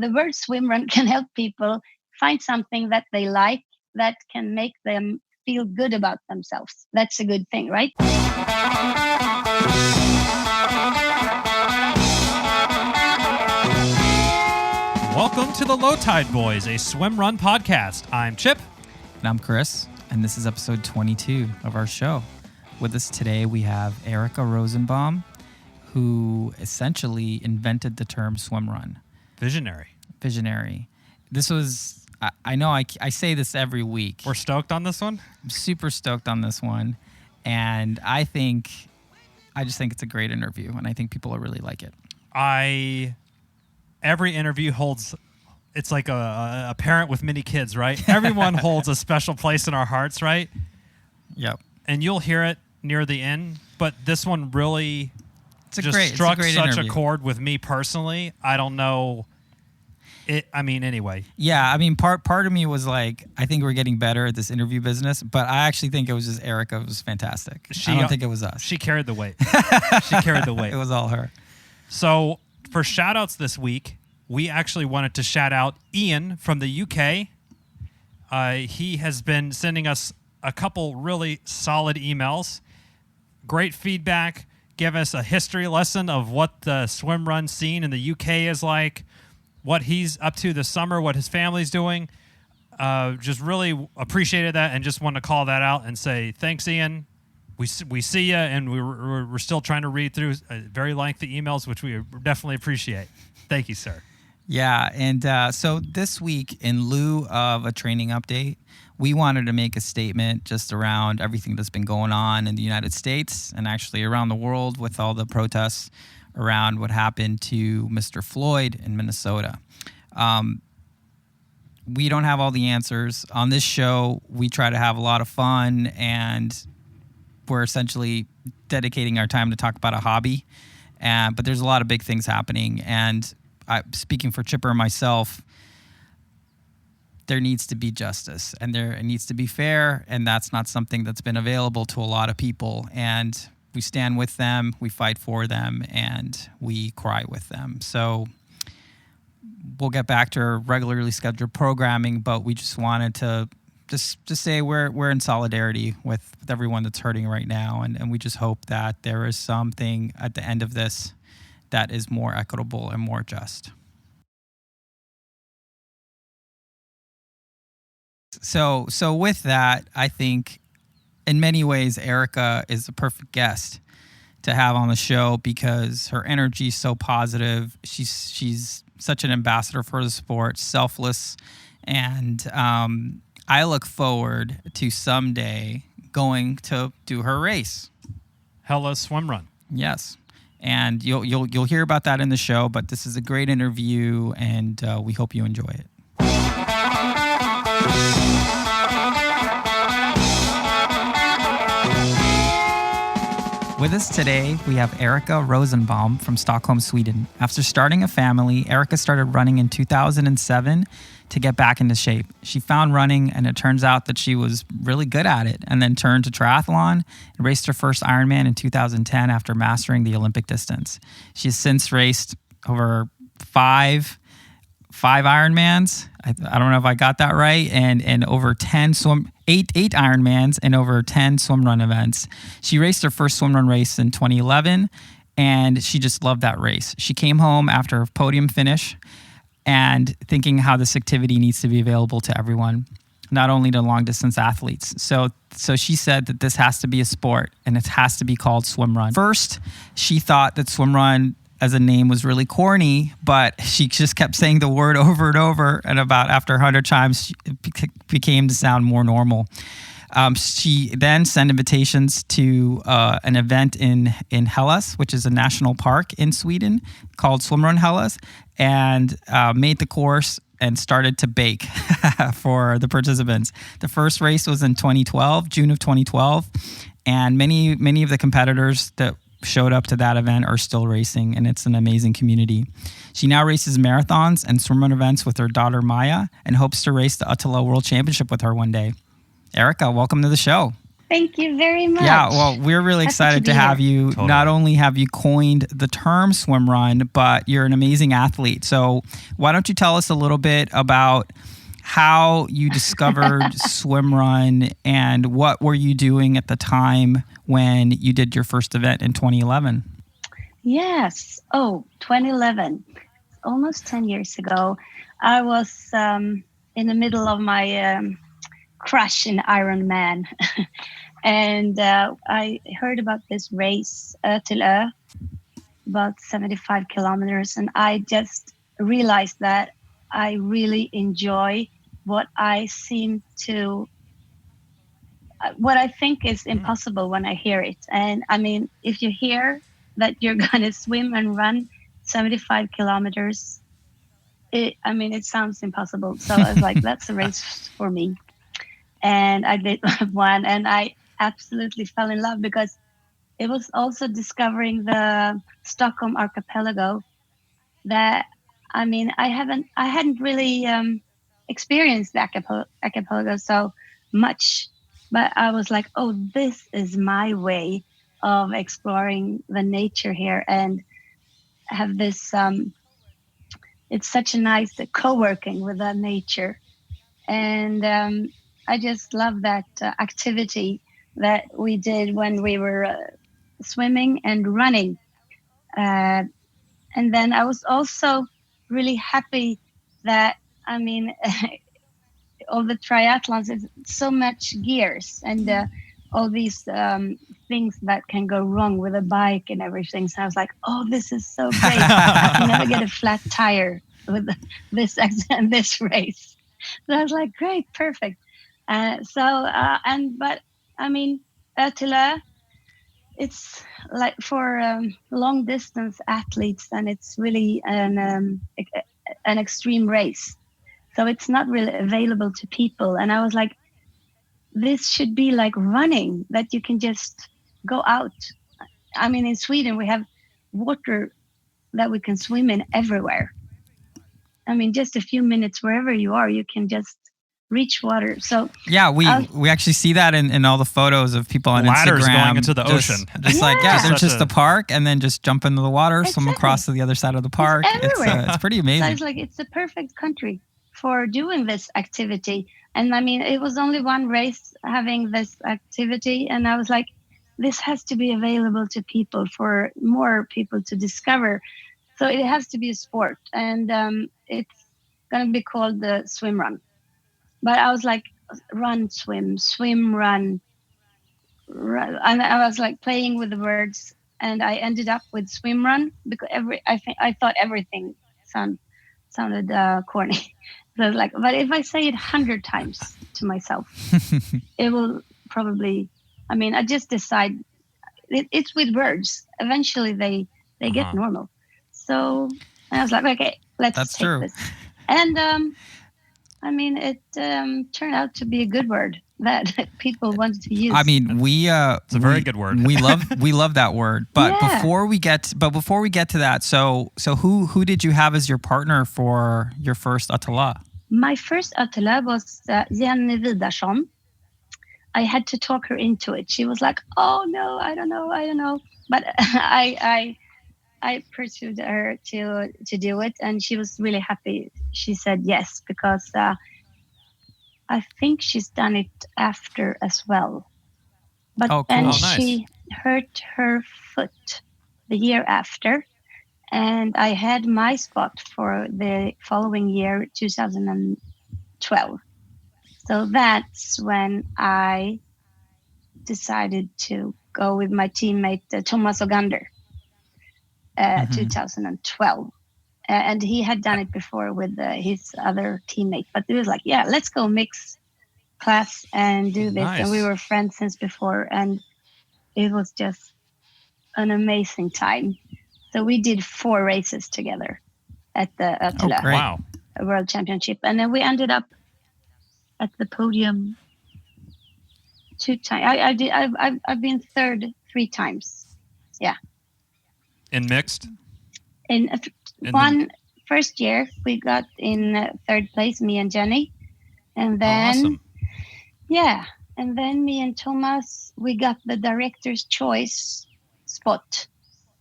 the word swimrun can help people find something that they like that can make them feel good about themselves. That's a good thing, right? Welcome to the Low Tide Boyz, a Swimrun podcast. I'm Chip. And I'm Chris, and this is episode 22 of our show. With us today, we have Erika Rosenbaum, who essentially invented the term swimrun. Visionary. This was, I know I say this every week. We're stoked on this one? I'm super stoked on this one. And I just think it's a great interview, and I think people will really like it. Every interview holds, it's like a parent with many kids, right? Everyone holds a special place in our hearts, right? Yep. And you'll hear it near the end, but this one really struck such interview. a chord with me personally. I don't know. Anyway. Yeah, part of me was like, I think we're getting better at this interview business, but I actually think it was just Erika was fantastic. I don't think it was us. She carried the weight. It was all her. So for shout outs this week, we actually wanted to shout out Iain from the UK. He has been sending us a couple really solid emails. Great feedback. Give us a history lesson of what the swimrun scene in the UK is like, what he's up to this summer, what his family's doing. Just really appreciated that and just want to call that out and say thanks, Iain. We see you, and we're still trying to read through very lengthy emails, which we definitely appreciate. Thank you, sir. Yeah, and so this week, in lieu of a training update, we wanted to make a statement just around everything that's been going on in the United States and actually around the world with all the protests around what happened to Mr. Floyd in Minnesota. We don't have all the answers. On this show, we try to have a lot of fun, and we're essentially dedicating our time to talk about a hobby. But there's a lot of big things happening, and speaking for Chipper and myself, there needs to be justice, and it needs to be fair, and that's not something that's been available to a lot of people. And we stand with them, we fight for them, and we cry with them. So we'll get back to our regularly scheduled programming, but we just wanted to just say we're in solidarity with everyone that's hurting right now, and we just hope that there is something at the end of this that is more equitable and more just. So with that, I think in many ways Erika is the perfect guest to have on the show because her energy is so positive. She's such an ambassador for the sport, selfless, and I look forward to someday going to do her race. Hellas Swimrun. Yes. And you'll hear about that in the show, but this is a great interview, and we hope you enjoy it. With us today, we have Erika Rosenbaum from Stockholm, Sweden. After starting a family, Erika started running in 2007 to get back into shape. She found running, and it turns out that she was really good at it, and then turned to triathlon and raced her first Ironman in 2010 after mastering the Olympic distance. She has since raced over five Ironmans. I don't know if I got that right, and over 8 Ironmans and over 10 swimrun events. She raced her first swimrun race in 2011, and she just loved that race. She came home after a podium finish and thinking how this activity needs to be available to everyone, not only to long-distance athletes. So she said that this has to be a sport, and it has to be called swimrun. First, she thought that swimrun as a name was really corny, but she just kept saying the word over and over, and about after 100 times, it became to sound more normal. She then sent invitations to an event in Hellas, which is a national park in Sweden called Swimrun Hellas, and made the course and started to bake for the participants. The first race was in June of 2012, and many of the competitors that showed up to that event are still racing, and it's an amazing community. She now races marathons and swimrun events with her daughter Maya and hopes to race the Ötillö World Championship with her one day. Erika, welcome to the show. Thank you very much. Yeah, well, we're really excited to have you. Totally. Not only have you coined the term swimrun, but you're an amazing athlete. So why don't you tell us a little bit about how you discovered swimrun and what were you doing at the time when you did your first event in 2011? Yes. 2011. Almost 10 years ago. I was in the middle of my crush in Ironman. And I heard about this race, Ötillö, about 75 kilometers. And I just realized that I really enjoy what I think is impossible when I hear it. And I mean, if you hear that you're going to swim and run 75 kilometers, it sounds impossible. So I was like, that's a race for me. And I did one, and I absolutely fell in love because it was also discovering the Stockholm archipelago that, I hadn't really experienced the archipelago so much, but I was like, oh, this is my way of exploring the nature here and have this, it's such a nice co-working with the nature. And I just love that activity that we did when we were swimming and running. And then I was also really happy that, all the triathlons, is so much gears and all these things that can go wrong with a bike and everything. So I was like, oh, this is so great. I can never get a flat tire with this race. So I was like, great, perfect. Ötillö, it's like for long distance athletes, and it's really an extreme race. So it's not really available to people. And I was like, this should be like running, that you can just go out. In Sweden, we have water that we can swim in everywhere. Just a few minutes wherever you are, you can just reach water. So yeah, we actually see that in all the photos of people on ladders Instagram going into the ocean. Just there's just a park, and then just jump into the water, swim across to the other side of the park. It's pretty amazing. So it's like, it's a perfect country for doing this activity. And it was only one race having this activity, and I was like, this has to be available to people for more people to discover. So it has to be a sport, and it's going to be called the Swimrun. But I was like, run, swim, run. And I was like playing with the words, and I ended up with Swimrun because I thought everything sounded corny. So I was like, but if I say it 100 times to myself, it will probably, I just decide it's with words. Eventually they get normal. So I was like, okay, let's take this. And it turned out to be a good word that people wanted to use. It's a very good word. We love that word. But yeah. before we get to that, so who did you have as your partner for your first Ötillö? My first Ötillö was Jenny Widarsson. I had to talk her into it. She was like, oh no, I don't know. But I pursued her to do it, and she was really happy. She said yes, because I think she's done it after as well. But cool. then nice. She hurt her foot the year after, and I had my spot for the following year, 2012. So that's when I decided to go with my teammate Thomas Ogander. 2012, and he had done it before with his other teammate, but it was like, yeah, let's go mix class and do this. Nice. And we were friends since before, and it was just an amazing time. So we did 4 races together at the Ötillö World Championship, and then we ended up at the podium 2 times. I've been third 3 times. Yeah. In mixed? In first year, we got in 3rd place, me and Jenny. And then, awesome. yeah. And then me and Thomas, we got the director's choice spot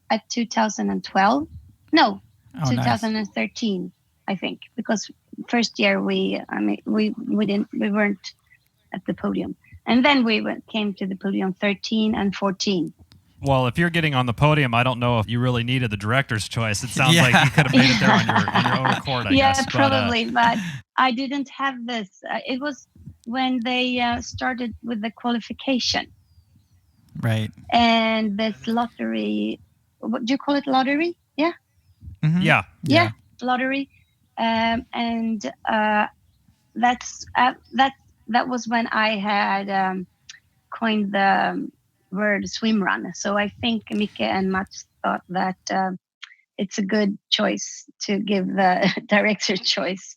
at 2012. No, 2013, nice. I think, because first year we weren't at the podium. And then we came to the podium 13 and 14. Well, if you're getting on the podium, I don't know if you really needed the director's choice. It sounds like you could have made it there on your own accord, I guess. Yeah, probably, but I didn't have this. It was when they started with the qualification. Right. And this lottery, what do you call it, lottery? Yeah? Mm-hmm. Yeah, lottery. And that was when I had coined the word swimrun. So I think Micke and Mats thought that it's a good choice to give the director's choice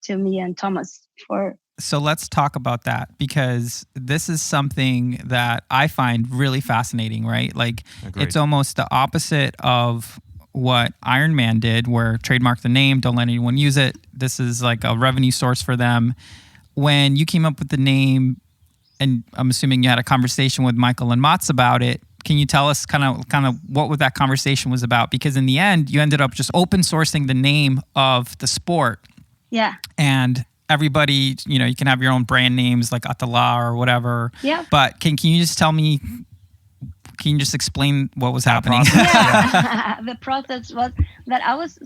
to me and Thomas for. So let's talk about that, because this is something that I find really fascinating, right? Like, Agreed. It's almost the opposite of what Ironman did, where trademark the name, don't let anyone use it. This is like a revenue source for them. When you came up with the name, and I'm assuming you had a conversation with Michael and Mats about it, can you tell us kind of what that conversation was about? Because in the end, you ended up just open sourcing the name of the sport. Yeah. And everybody, you can have your own brand names like Ötillö or whatever. Yeah. But can you just tell me, can you just explain what was happening? Yeah. The process was that I was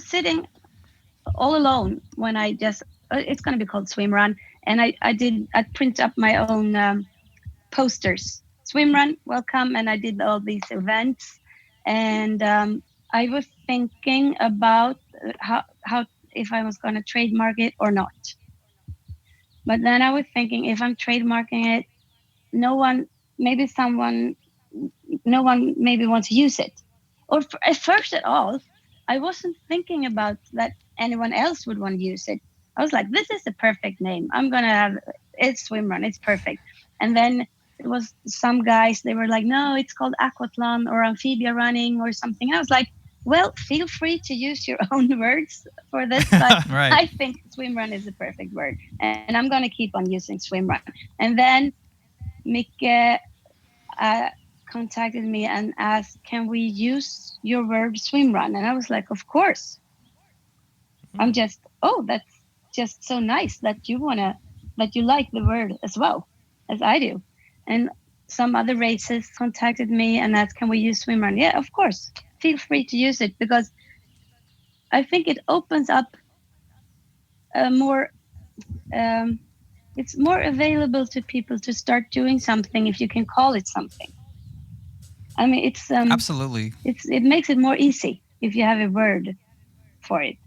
sitting all alone when I just, it's going to be called Swimrun. And I print up my own posters. Swimrun, welcome. And I did all these events. And I was thinking about how if I was going to trademark it or not. But then I was thinking, if I'm trademarking it, no one maybe wants to use it. Or at first at all, I wasn't thinking about that anyone else would want to use it. I was like, this is the perfect name. I'm going to have, it's Swimrun. It's perfect. And then it was some guys, they were like, no, it's called aquathlon or amphibia running or something. And I was like, well, feel free to use your own words for this, but right. I think swimrun is the perfect word. And I'm going to keep on using swimrun. And then Micke contacted me and asked, can we use your word swimrun? And I was like, of course. I'm just, that's just so nice that you like the word as well as I do. And some other races contacted me and asked, can we use swimrun? Yeah, of course. Feel free to use it, because I think it opens up it's more available to people to start doing something if you can call it something. I mean, it's absolutely. It makes it more easy if you have a word for it.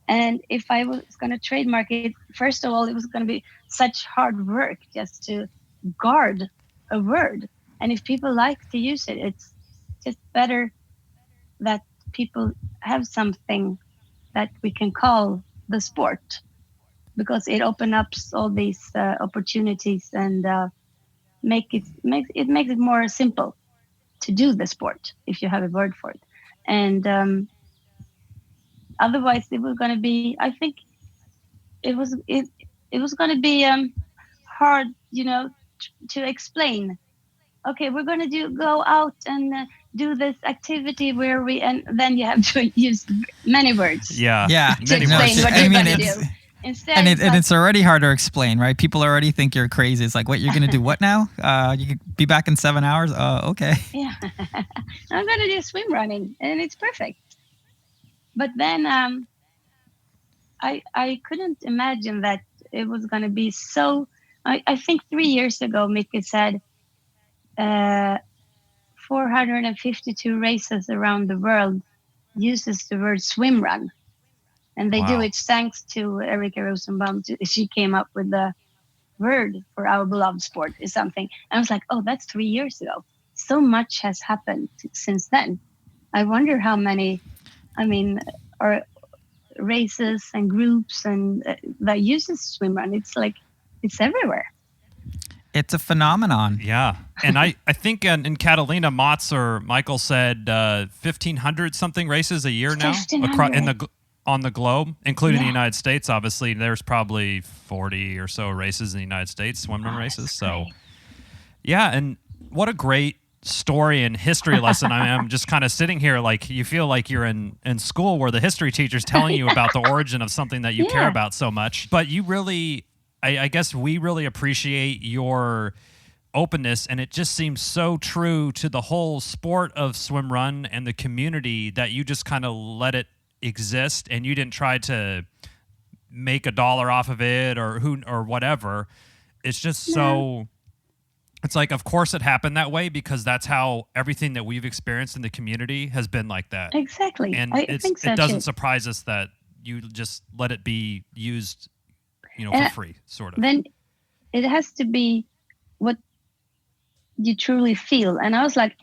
And if I was going to trademark it, first of all, it was going to be such hard work just to guard a word. And if people like to use it, it's just better that people have something that we can call the sport, because it opens up all these opportunities and makes it more simple to do the sport if you have a word for it. And otherwise, it was going to be, I think, it was going to be hard, to explain. Okay, we're going to go out and do this activity and then you have to use many words. Yeah. To explain what you're going to do. Instead, and it's already hard to explain, right? People already think you're crazy. It's like, what, you're going to do what now? You could be back in 7 hours? Okay. Yeah. I'm going to do swim running, and it's perfect. But then I couldn't imagine that it was going to be so... I think 3 years ago, Micke said 452 races around the world uses the word swimrun. And they do it thanks to Erika Rosenbaum. She came up with the word for our beloved sport is something. And I was like, that's 3 years ago. So much has happened since then. I wonder how many, are races and groups and that uses swimrun. It's like, it's everywhere. It's a phenomenon. Yeah. And I think in Catalina, Mats or Michael said 1,500 something races a year now. 1,500. on the globe, including the Yeah. United States. Obviously, there's probably 40 or so races in the United States, swimrun races. That's So, great. yeah, and what a great story and history lesson. I'm just kind of sitting here like you feel like you're in school where the history teacher's telling you about the origin of something that you care Yeah. about so much. But you really, I guess we really appreciate your openness, and it just seems so true to the whole sport of swimrun and the community that you just kind of let it exist, and you didn't try to make $1 off of it or whatever. It's just so. It's like, of course it happened that way because that's how everything that we've experienced in the community has been like that. Exactly. And I think so it doesn't too. surprise us that you just let it be used, for And free, sort of. Then it has to be what you truly feel. And I was like,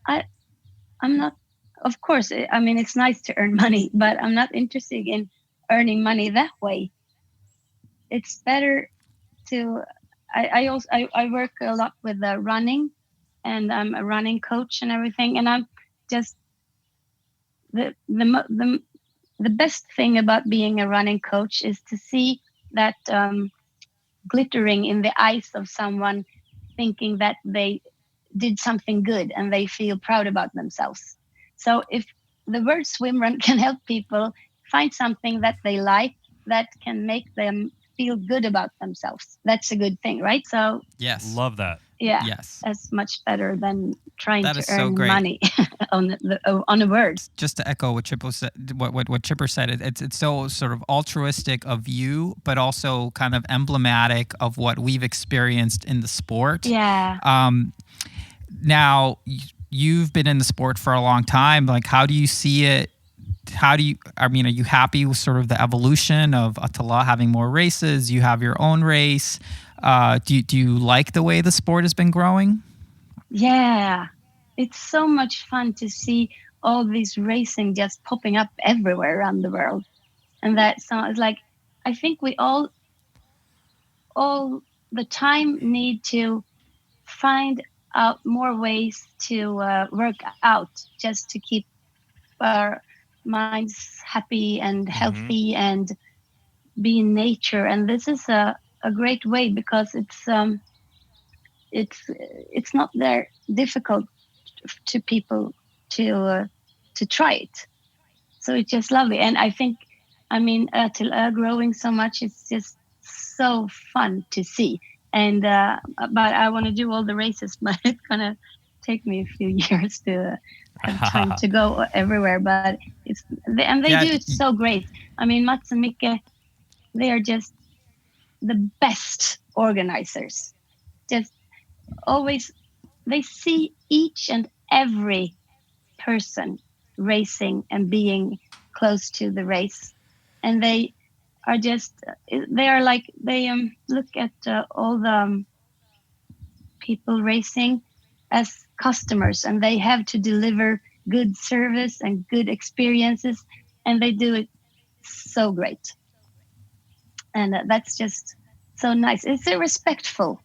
I'm not, of course, I mean, it's nice to earn money, but I'm not interested in earning money that way. It's better to, I work a lot with running, and I'm a running coach and everything. And I'm just, the best thing about being a running coach is to see that glittering in the eyes of someone thinking that they did something good and they feel proud about themselves. So if the word swimrun can help people find something that they like that can make them feel good about themselves, that's a good thing, right? So Yes. Love that. yeah, Yes. that's much better than trying That to is so earn great. money on a word. Just to echo what Chippo said, what Chipper said, it's so sort of altruistic of you, but also kind of emblematic of what we've experienced in the sport. Yeah. Now, you've been in the sport for a long time. Like, how do you see it? Are you happy with sort of the evolution of Ötillö having more races? You have your own race. Do you like the way the sport has been growing? Yeah, it's so much fun to see all this racing just popping up everywhere around the world. And that sounds like, I think we all the time need to find out more ways to work out just to keep our minds happy and healthy and be in nature. And this is a great way because it's not that difficult to people to try it. So it's just lovely. And I think, Ötillö growing so much, it's just so fun to see. And but I want to do all the races, but it's gonna take me a few years to have time to go everywhere. But they do it so great. I mean, Mats and Micke, they are just the best organizers. Just always, they see each and every person racing and being close to the race, and they look at all the people racing as customers, and they have to deliver good service and good experiences, and they do it so great. And that's just so nice. It's a respectful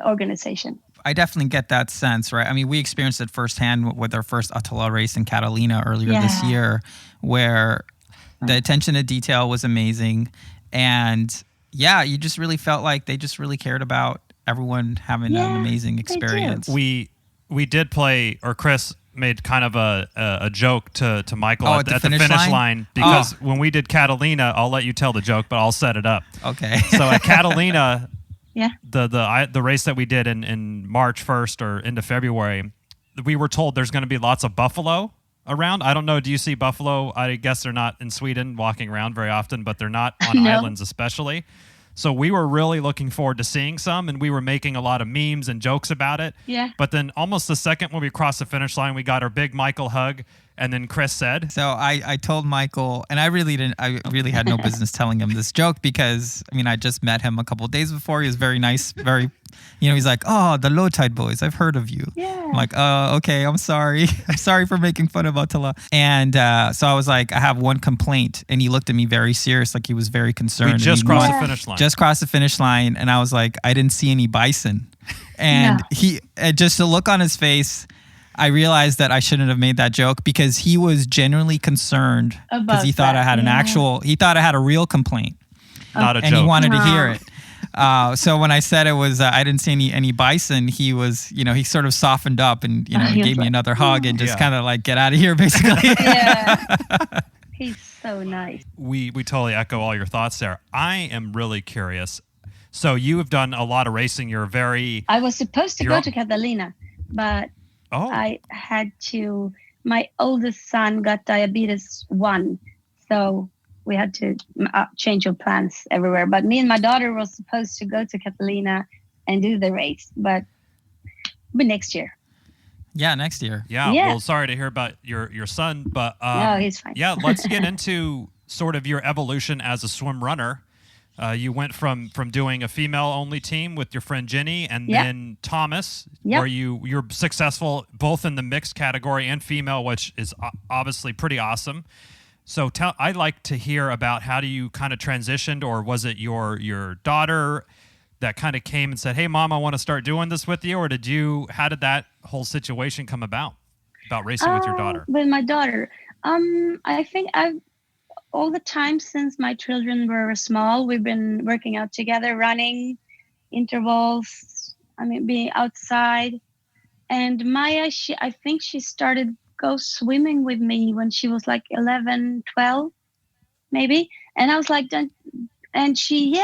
organization. I definitely get that sense, right? I mean, we experienced it firsthand with our first Ötillö race in Catalina earlier this year, where the attention to detail was amazing. And yeah, you just really felt like they just really cared about everyone having an amazing experience. We did play, or Chris made kind of a joke to Michael at the finish line because when we did Catalina, I'll let you tell the joke, but I'll set it up. Okay. So at Catalina, the race that we did in March 1st or into February, we were told there's going to be lots of buffalo around. I don't know. Do you see buffalo? I guess they're not in Sweden walking around very often, but they're not on islands especially. So we were really looking forward to seeing some, and we were making a lot of memes and jokes about it. Yeah. But then almost the second when we crossed the finish line, we got our big Michael hug, and then Chris said. So I told Michael, and I really had no business telling him this joke because, I mean, I just met him a couple of days before. He was very nice, very, he's like, oh, the Low Tide Boyz, I've heard of you. Yeah. I'm like, okay, I'm sorry. I'm sorry for making fun of Ötillö. And so I was like, I have one complaint. And he looked at me very serious, like he was very concerned. We just crossed the finish line. Just crossed the finish line. And I was like, I didn't see any bison. And he, just the look on his face, I realized that I shouldn't have made that joke because he was genuinely concerned because he thought I had he thought I had a real complaint. Not a joke. And he wanted to hear it. So when I said it was, I didn't see any bison, he was, he sort of softened up and, he gave me another hug and just kind of like, get out of here, basically. Yeah. He's so nice. We totally echo all your thoughts there. I am really curious. So you have done a lot of racing. I was supposed to go to Catalina, but I had to, my oldest son got diabetes 1. So we had to change our plans everywhere. But me and my daughter were supposed to go to Catalina and do the race, but next year. Yeah, next year. Yeah. Well, sorry to hear about your son, but no, he's fine. Yeah, let's get into sort of your evolution as a swim runner. You went from doing a female-only team with your friend Jenny and then Thomas, where you're successful both in the mixed category and female, which is obviously pretty awesome. So I'd like to hear about how do you kind of transitioned, or was it your daughter that kind of came and said, "Hey, Mom, I want to start doing this with you," or how did that whole situation come about racing with your daughter? With my daughter, I think all the time since my children were small, we've been working out together, running, intervals, being outside. And Maya, I think she started go swimming with me when she was like 11, 12, maybe. And I was like, and she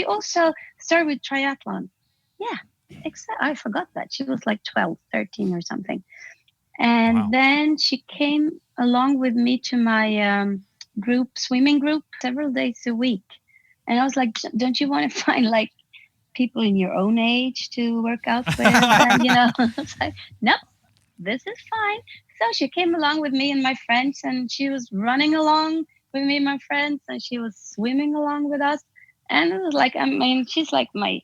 also started with triathlon. Yeah, I forgot that. She was like 12, 13 or something. And then she came along with me to my swimming group, several days a week. And I was like, don't you want to find like people in your own age to work out with? And, I was like, no, this is fine. So she came along with me and my friends, and she was running along with me and my friends, and she was swimming along with us. And it was like, she's like my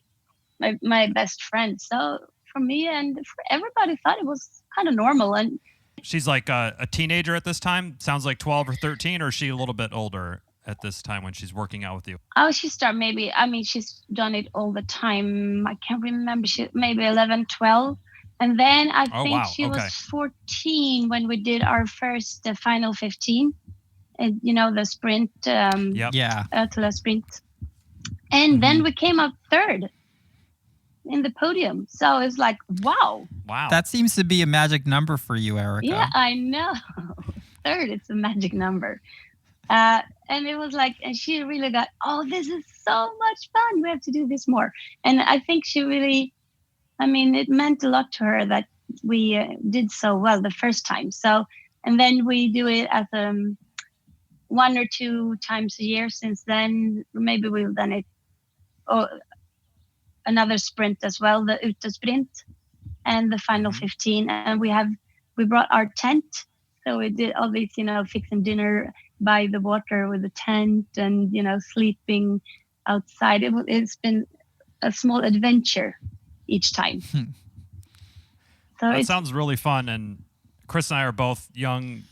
best friend. So for me and for everybody thought it was kind of normal. And she's like a teenager at this time, sounds like 12 or 13, or is she a little bit older at this time when she's working out with you? Oh, she started she's done it all the time. I can't remember. She maybe 11, 12. And then I think she was 14 when we did our first final 15. And, the sprint, Ötillö sprint. And then we came up third in the podium. So it's like, wow. That seems to be a magic number for you, Erika. Yeah, I know. Third, it's a magic number. And it was like, and she really got, this is so much fun. We have to do this more. And I think she really, it meant a lot to her that we did so well the first time. So, and then we do it as 1 or 2 times a year since then. Maybe we've done it another sprint as well, the Ötillö sprint and the final 15. And we brought our tent. So we did all these, fixing dinner by the water with a tent and, sleeping outside. It's been a small adventure each time. So that sounds really fun. And Chris and I are both young,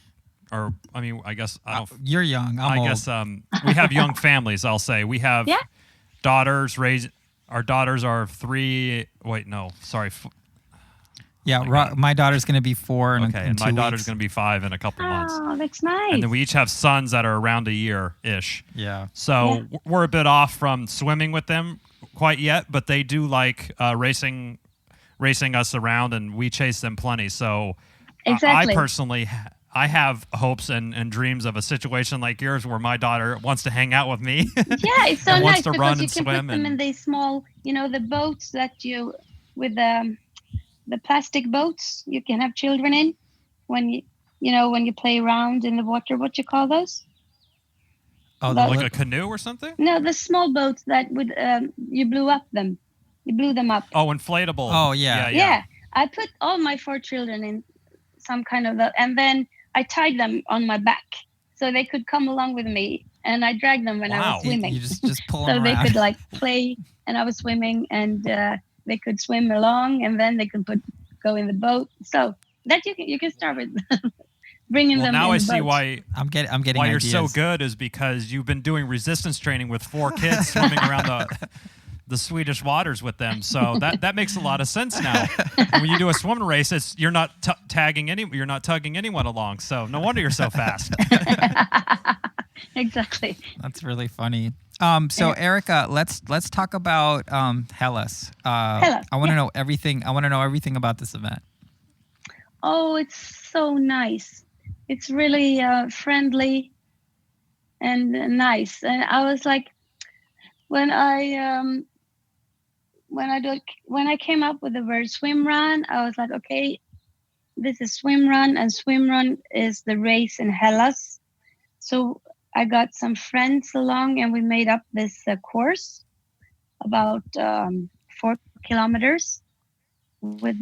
or I guess you're young. I guess we have young families. I'll say we have daughters. Our daughters are 3. Wait, no, sorry. My daughter's going to be 4 in 2 and my daughter's weeks. going to be 5 in a couple months. Oh, that's nice. And then we each have sons that are around a year-ish. Yeah. So we're a bit off from swimming with them quite yet, but they do like racing us around, and we chase them plenty. So exactly. I personally, I have hopes and dreams of a situation like yours where my daughter wants to hang out with me. Yeah, it's so nice because you can put them and in these small, the boats that with the plastic boats you can have children in when you play around in the water. What you call those? Oh, like a canoe or something? No, the small boats that would you blew them up. Oh, inflatable. Oh, yeah. Yeah. I put all my 4 children in some kind of and then I tied them on my back so they could come along with me, and I dragged them when I was swimming. You just pull so them they around. could like play, and I was swimming, and they could swim along, and then they could go in the boat. So that you can start with bringing them. Now in I the see boat. why I'm getting why ideas. you're so good is because you've been doing resistance training with 4 kids swimming around the Swedish waters with them. So that makes a lot of sense now. When you do a swim race, you're not tugging anyone along. So no wonder you're so fast. Exactly. That's really funny. So Erika, let's talk about Hellas. Hellas, I want to know everything. I want to know everything about this event. Oh, it's so nice. It's really friendly and nice. And I was like, when I came up with the word swimrun, I was like, okay, this is swimrun, and swimrun is the race in Hellas. So I got some friends along, and we made up this course about 4 kilometers with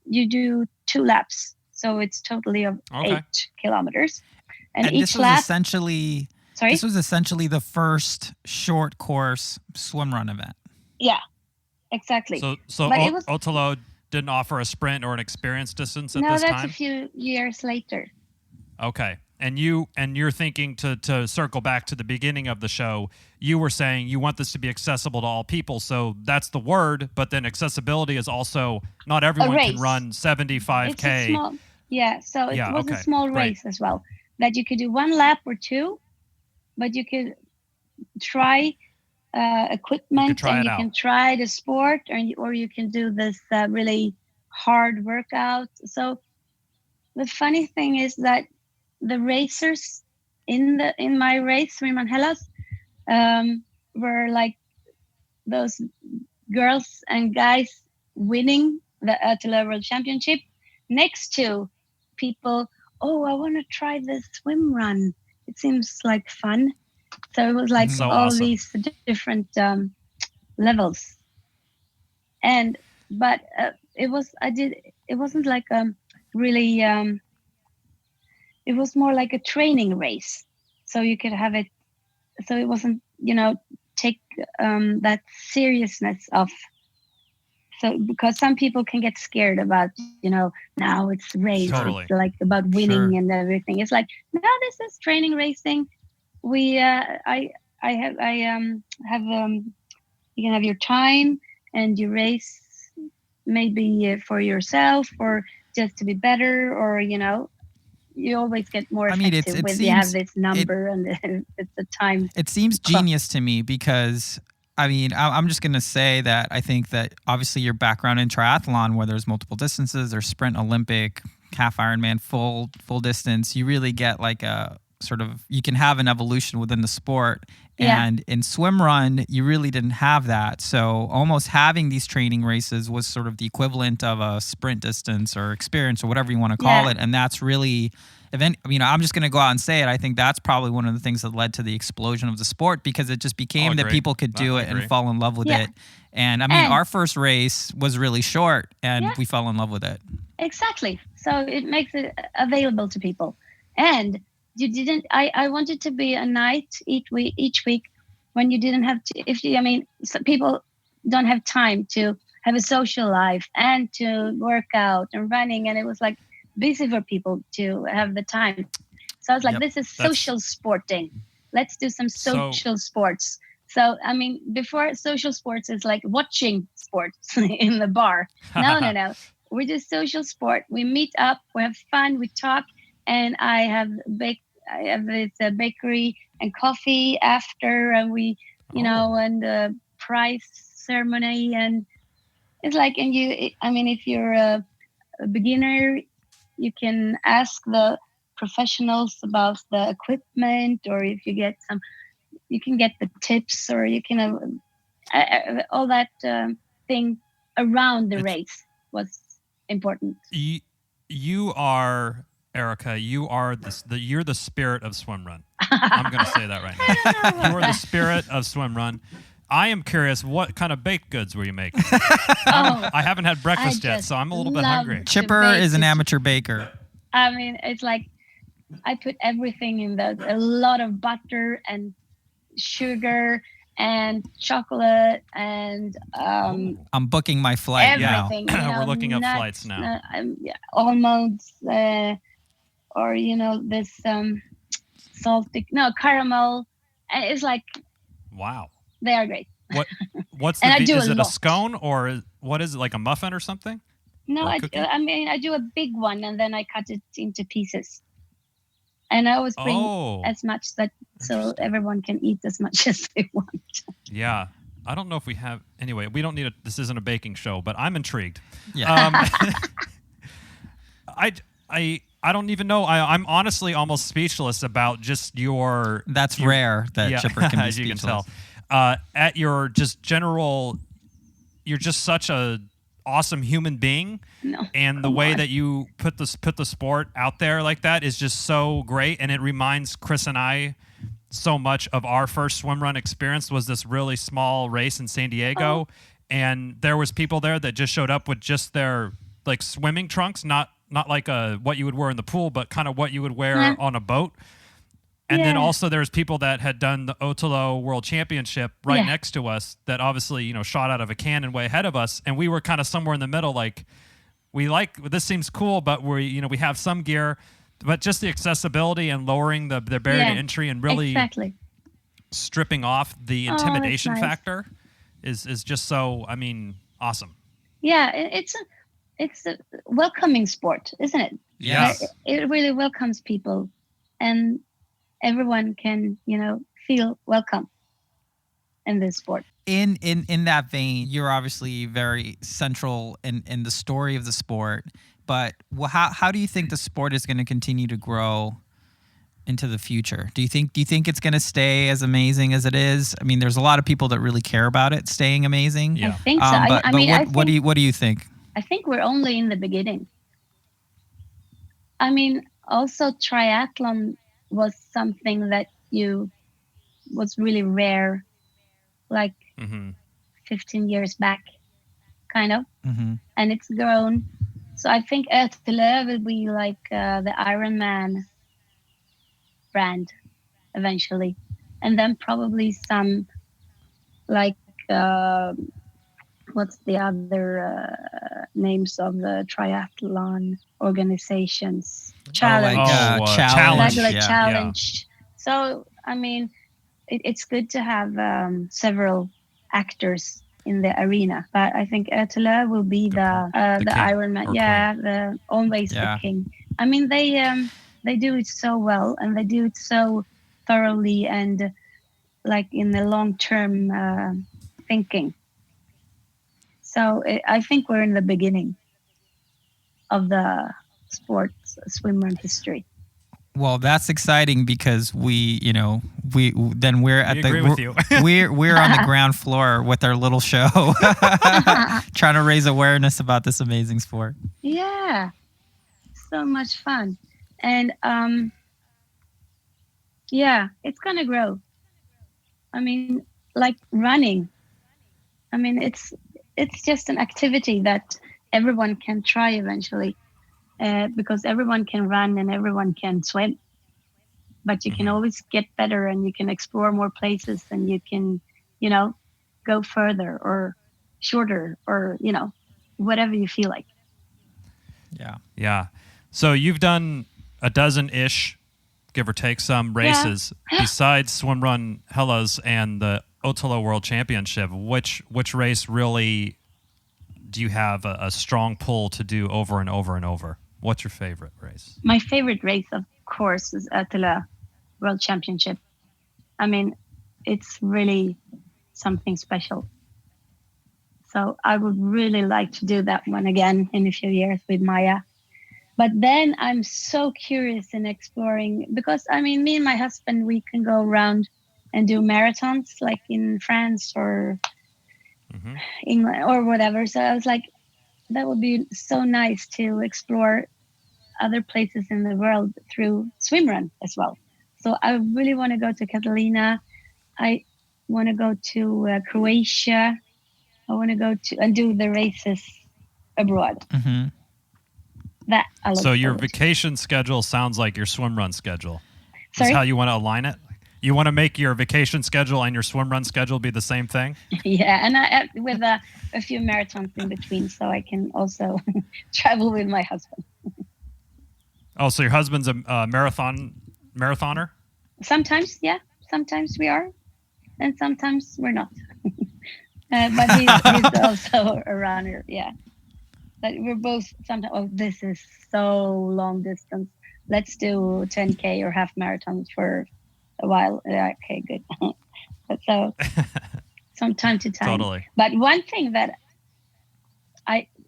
you do 2 laps, so it's totally of 8 kilometers, and each this was lap. Essentially, this was essentially the first short course swimrun event. Yeah, exactly. So Ötillö didn't offer a sprint or an experience distance at this time? No, that's a few years later. Okay. And you're thinking to circle back to the beginning of the show, you were saying you want this to be accessible to all people. So that's the word, but then accessibility is also not everyone can run 75K. It's a small, it was a small race as well, that you could do 1 lap or 2, but you could try equipment, and you can try the sport, or you can do this really hard workout. So the funny thing is that the racers in my race, Swimrun Hellas, were like those girls and guys winning the Ötillö World Championship next to people. Oh, I want to try this swim run. It seems like fun. So it was like these different levels. But it wasn't like really. It was more like a training race, so you could have it. So it wasn't, take that seriousness of. So because some people can get scared about, now it's race, it's like about winning and everything. It's like, no, this is training racing. We, I have, you can have your time and you race maybe for yourself or just to be better, or you always get more effective when you have this number and it's a time. It seems genius to me because, I'm just going to say that I think that obviously your background in triathlon, where there's multiple distances, there's sprint, Olympic, half Ironman, full distance, you really get like a sort of, you can have an evolution within the sport. Yeah. And in swimrun, you really didn't have that. So almost having these training races was sort of the equivalent of a sprint distance or experience or whatever you want to call it. And that's really, I'm just going to go out and say it. I think that's probably one of the things that led to the explosion of the sport, because it just became that people could do it and fall in love with it. And our first race was really short and we fell in love with it. Exactly. So it makes it available to people. And you didn't. I wanted to be a night each week when you didn't have to. People don't have time to have a social life and to work out and running, and it was like busy for people to have the time. So I was like, this is social sporting. Let's do some social sports. So before social sports is like watching sports in the bar. No. We do social sport. We meet up. We have fun. We talk. And I have this bakery and coffee after, and we, and the prize ceremony, and it's like, and if you're a beginner, you can ask the professionals about the equipment, or if you get you can get the tips, or you can all that thing around the race was important. You are. Erika, you are you're the spirit of swimrun. I'm going to say that right now. You are the spirit of swimrun. I am curious, what kind of baked goods were you making? I haven't had breakfast yet, so I'm a little bit hungry. Chipper is an amateur baker. It's like I put everything in a lot of butter and sugar and chocolate and I'm booking my flight now. We're looking up flights now. Almonds. Or this caramel, and it's like, wow, They are great. What's And the I do is a it a lot. scone or what is it, like a muffin or something? No, Or a I cookie? do a big one and then I cut it into pieces. And I always bring as much so Interesting. everyone can eat as much as they want. Yeah. I don't know if we have. Anyway, we don't need this isn't a baking show, but I'm intrigued. Yeah. I don't even know. I'm honestly almost speechless about just your. That's rare that Chipper can be as you speechless. can tell. At your just general, you're just such a awesome human being, and the way that you put the sport out there like that is just so great, and it reminds Chris and I so much of our first swim run experience. Was this really small race in San Diego, and there was people there that just showed up with just their like swimming trunks, not like what you would wear in the pool, but kind of what you would wear on a boat. And then also there's people that had done the Ötillö World Championship right next to us that obviously, shot out of a cannon way ahead of us. And we were kind of somewhere in the middle. Like this seems cool, but we have some gear, but just the accessibility and lowering the barrier to entry and really stripping off the intimidation factor is just so, awesome. Yeah. It's a welcoming sport, isn't it? Yes. It really welcomes people and everyone can, feel welcome in this sport. In that vein, you're obviously very central in the story of the sport. But how do you think the sport is going to continue to grow into the future? Do you think it's going to stay as amazing as it is? I mean, there's a lot of people that really care about it staying amazing. Yeah. I think so. What do you think? I think we're only in the beginning. I mean, also triathlon was something that was really rare, like 15 years back, kind of, and it's grown. So I think Ötillö will be like the Ironman brand eventually, and then probably some like what's the other names of the triathlon organizations? Challenge. Challenge. Challenge. So, I mean, it's good to have several actors in the arena, but I think Ötillö will be the Ironman. The always the king. I mean, they do it so well, and they do it so thoroughly, and like in the long-term thinking. So I think we're in the beginning of the sports swimrun history. Well, that's exciting because we're on the ground floor with our little show, trying to raise awareness about this amazing sport. Yeah, so much fun, and it's gonna grow. I mean, like running. I mean, it's just an activity that everyone can try eventually. Because everyone can run and everyone can swim, but you can always get better and you can explore more places and you can, go further or shorter or, whatever you feel like. Yeah. Yeah. So you've done a dozen-ish, give or take, some races besides Swimrun Hellas and the Ötillö World Championship. Which race really do you have a strong pull to do over and over and over? What's your favorite race? My favorite race, of course, is Ötillö World Championship. I mean, it's really something special. So I would really like to do that one again in a few years with Maya. But then I'm so curious in exploring, because, I mean, me and my husband, we can go around and do marathons like in France or England or whatever. So I was like, that would be so nice to explore other places in the world through swimrun as well. So I really want to go to Catalina. I want to go to Croatia. I want to go to and do the races abroad. That I look So your forward to. vacation schedule sounds like your swimrun schedule. Sorry? Is how you want to align it? You want to make your vacation schedule and your swimrun schedule be the same thing? Yeah, and I, with a few marathons in between, so I can also travel with my husband. Oh, so your husband's a marathoner? Sometimes, yeah. Sometimes we are. and sometimes we're not. But he's also a runner, yeah. But we're both sometimes, oh, this is so long distance. Let's do 10K or half marathons for a while. Okay, good. But so from time to time. Totally. But one thing that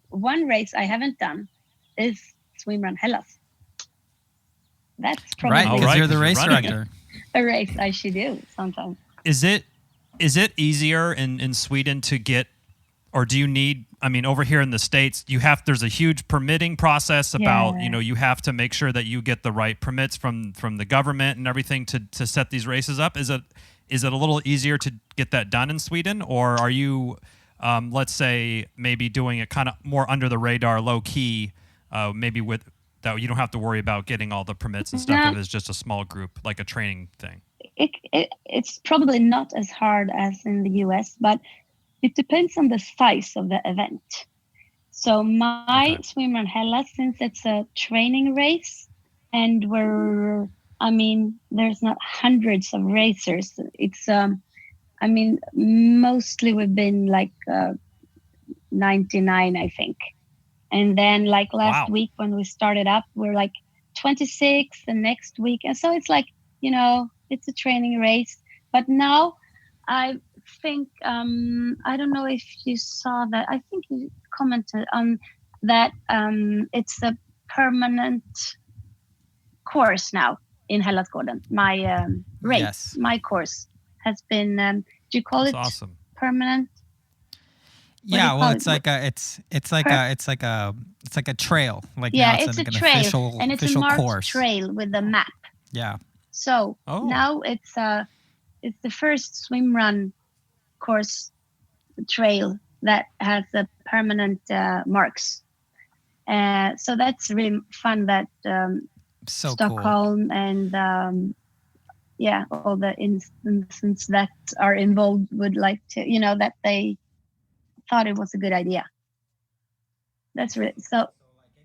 one race I haven't done is Swimrun Hellas. That's probably right, because you're the race running director. a race I should do sometime. Is it easier in Sweden to get, or do you need, I mean, over here in the States, there's a huge permitting process about, you have to make sure that you get the right permits from the government and everything to set these races up. Is it a little easier to get that done in Sweden, or are you, let's say, maybe doing it kind of more under the radar, low key, maybe with that you don't have to worry about getting all the permits and stuff if it's just a small group, like a training thing? It's probably not as hard as in the US, but it depends on the size of the event. So my Swimrun Hellas, since it's a training race and there's not hundreds of racers. It's, mostly we've been like 99, I think. And then like last week when we started up, we're like 26 the next week. And so it's like, it's a training race. But now I think, I don't know if you saw that. I think you commented on that. It's a permanent course now in Hellasgården. My race, my course has been, do you call it awesome. Permanent? Yeah, well, it's like a trail. Like it's like a an trail, official, and it's official a marked course. trail with a map. Yeah. So now it's the first swimrun course trail that has a permanent marks. So that's really fun. That so Stockholm cool. And all the instances that are involved would like to, that they thought it was a good idea. That's really so.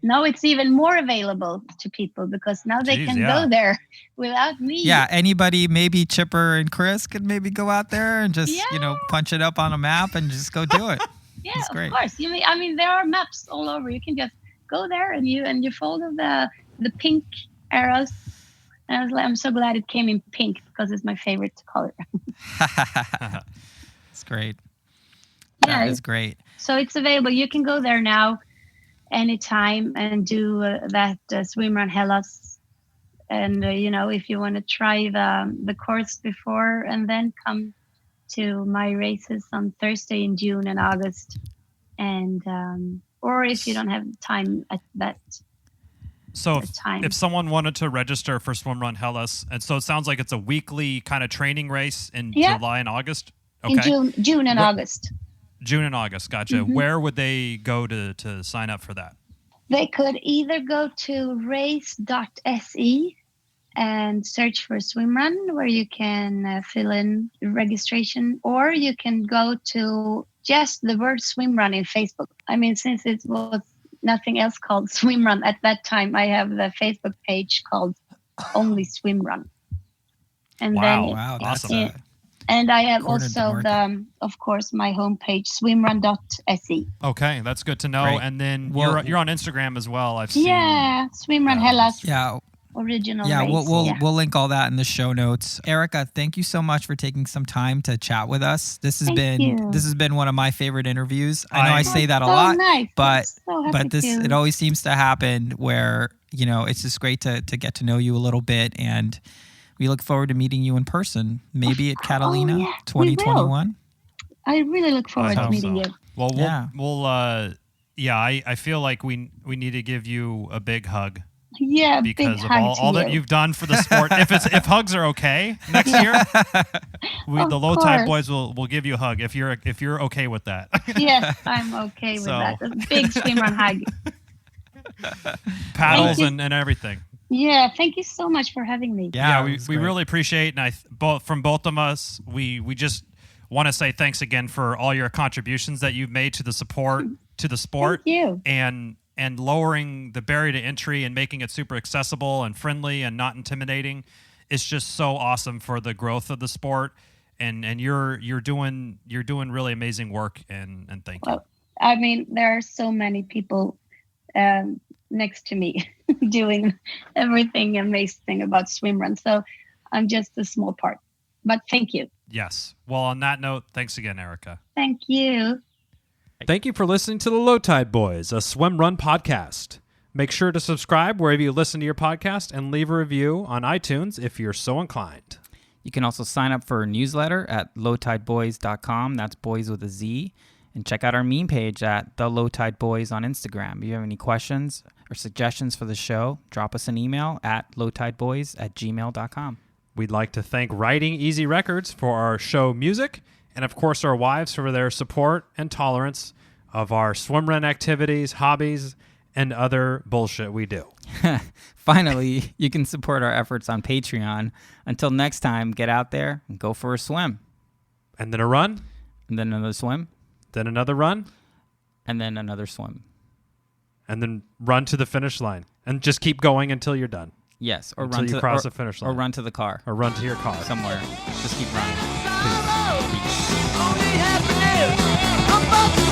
Now it's even more available to people because now they can go there without me. Yeah, anybody, maybe Chipper and Chris could maybe go out there and just punch it up on a map and just go do it. Yeah, of course. There are maps all over. You can just go there and you follow the pink arrows. And I'm so glad it came in pink because it's my favorite color. It's great. Yeah, that is great. So it's available. You can go there now anytime and do that Swimrun Hellas. And, if you want to try the course before and then come to my races on Thursday in June and August. And, or if you don't have time at that time. If someone wanted to register for Swimrun Hellas, and so it sounds like it's a weekly kind of training race in July and August. Okay. In June and August. June and August, gotcha. Mm-hmm. Where would they go to sign up for that? They could either go to race.se and search for Swimrun, where you can fill in registration, or you can go to just the word Swimrun in Facebook. Since it was nothing else called Swimrun at that time, I have the Facebook page called Only Swimrun. And wow, that's awesome. And I have also of course, my homepage, swimrun.se. Okay, that's good to know. Great. And then you're on Instagram as well. I've seen. Yeah, Swimrun Hellas. Yeah. Original. Yeah, race. we'll link all that in the show notes. Erika, thank you so much for taking some time to chat with us. This has been one of my favorite interviews. I know I say that a lot, nice. but this it always seems to happen where it's just great to get to know you a little bit, and we look forward to meeting you in person, maybe at Catalina 2021. I really look forward to meeting you. Well, we'll I feel like we need to give you a big hug. Yeah, because big of hug all that you've done for the sport. if hugs are okay next year, the Low Tide Boyz will give you a hug if you're okay with that. Yes, I'm okay with that. A big swimrun hug. Paddles and everything. Yeah, thank you so much for having me. Yeah, we really appreciate, and from both of us, we just want to say thanks again for all your contributions that you've made to the support to the sport. Thank you. And lowering the barrier to entry and making it super accessible and friendly and not intimidating. It's just so awesome for the growth of the sport. and you're doing really amazing work, and thank you. Well, I mean, there are so many people next to me doing everything amazing about swimrun. So I'm just a small part. But thank you. Yes. Well, on that note, thanks again, Erika. Thank you. Thank you for listening to the Low Tide Boyz, a Swimrun podcast. Make sure to subscribe wherever you listen to your podcast and leave a review on iTunes if you're so inclined. You can also sign up for our newsletter at lowtideboyz.com. That's boys with a Z. And check out our meme page at The Low Tide Boyz on Instagram. If you have any questions or suggestions for the show, drop us an email at lowtideboyz@gmail.com. We'd like to thank Writing Easy Records for our show music, and of course our wives for their support and tolerance of our swimrun activities, hobbies, and other bullshit we do. Finally, you can support our efforts on Patreon. Until next time, get out there and go for a swim. And then a run, And then another swim. then another run, And then another swim. and then run to the finish line. And just keep going until you're done. Yes, or Until run you to cross the finish line. or run to the car Or run to your car. somewhere. Just keep running. Only happiness. I'm about to